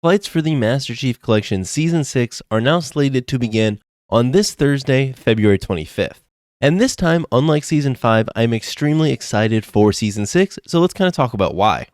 Flights for the Master Chief Collection Season 6 are now slated to begin on this Thursday, February 25th. And this time, unlike Season 5, I'm extremely excited for Season 6, so let's kind of talk about why.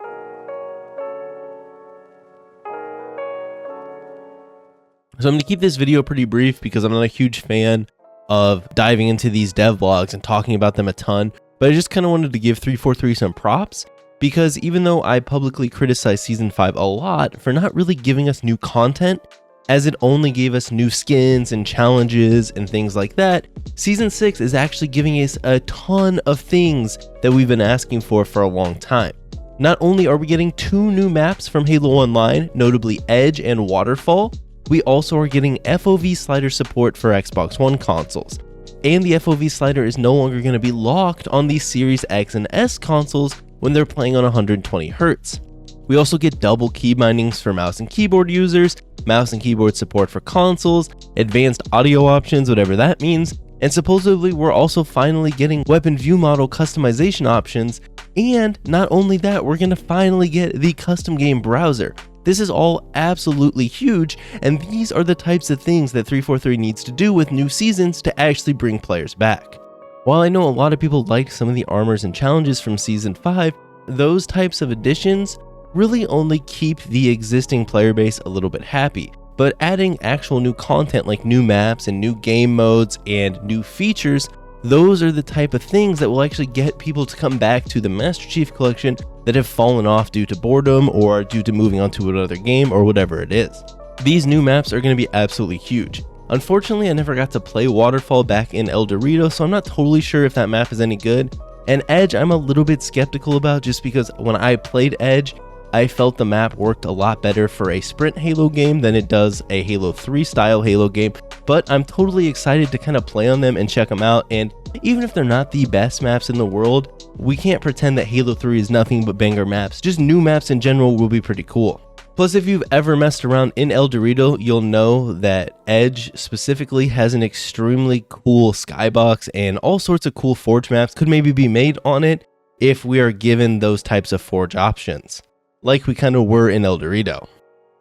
So I'm going to keep this video pretty brief because I'm not a huge fan of diving into these devlogs and talking about them a ton, but I just kind of wanted to give 343 some props. Because even though I publicly criticized Season 5 a lot for not really giving us new content, as it only gave us new skins and challenges and things like that, Season 6 is actually giving us a ton of things that we've been asking for a long time. Not only are we getting 2 new maps from Halo Online, notably Edge and Waterfall, we also are getting FOV slider support for Xbox One consoles. And the FOV slider is no longer going to be locked on the Series X and S consoles when they're playing on 120 Hz. We also get double key bindings for mouse and keyboard users, mouse and keyboard support for consoles, advanced audio options, whatever that means, and supposedly we're also finally getting weapon view model customization options, and not only that, we're going to finally get the custom game browser. This is all absolutely huge, and these are the types of things that 343 needs to do with new seasons to actually bring players back. While I know a lot of people liked some of the armors and challenges from Season 5, those types of additions really only keep the existing player base a little bit happy, but adding actual new content like new maps and new game modes and new features, those are the type of things that will actually get people to come back to the Master Chief Collection that have fallen off due to boredom or due to moving on to another game or whatever it is. These new maps are going to be absolutely huge. Unfortunately, I never got to play Waterfall back in El Dorado, so I'm not totally sure if that map is any good. And Edge, I'm a little bit skeptical about just because when I played Edge, I felt the map worked a lot better for a sprint Halo game than it does a Halo 3 style Halo game. But I'm totally excited to kind of play on them and check them out. And even if they're not the best maps in the world, we can't pretend that Halo 3 is nothing but banger maps. Just new maps in general will be pretty cool. Plus, if you've ever messed around in El Dorado, you'll know that Edge specifically has an extremely cool skybox and all sorts of cool forge maps could maybe be made on it if we are given those types of forge options, like we kind of were in El Dorado.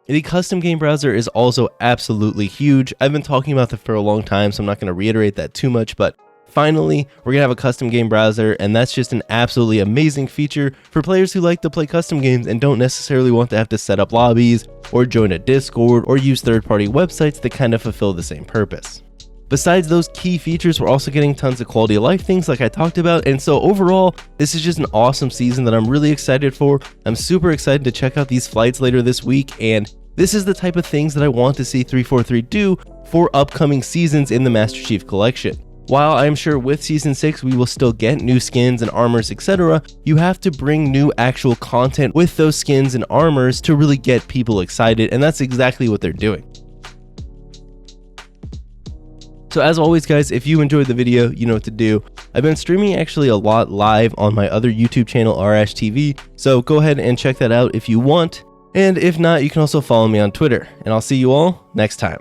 The custom game browser is also absolutely huge. I've been talking about that for a long time, so I'm not going to reiterate that too much, but finally, we're going to have a custom game browser, and that's just an absolutely amazing feature for players who like to play custom games and don't necessarily want to have to set up lobbies or join a Discord or use third-party websites that kind of fulfill the same purpose. Besides those key features, we're also getting tons of quality of life things like I talked about, and so overall, this is just an awesome season that I'm really excited for. I'm super excited to check out these flights later this week, and this is the type of things that I want to see 343 do for upcoming seasons in the Master Chief Collection. While I'm sure with Season 6 we will still get new skins and armors, etc., you have to bring new actual content with those skins and armors to really get people excited, and that's exactly what they're doing. So as always guys, if you enjoyed the video, you know what to do. I've been streaming actually a lot live on my other YouTube channel, Arrrash TV, so go ahead and check that out if you want, and if not, you can also follow me on Twitter, and I'll see you all next time.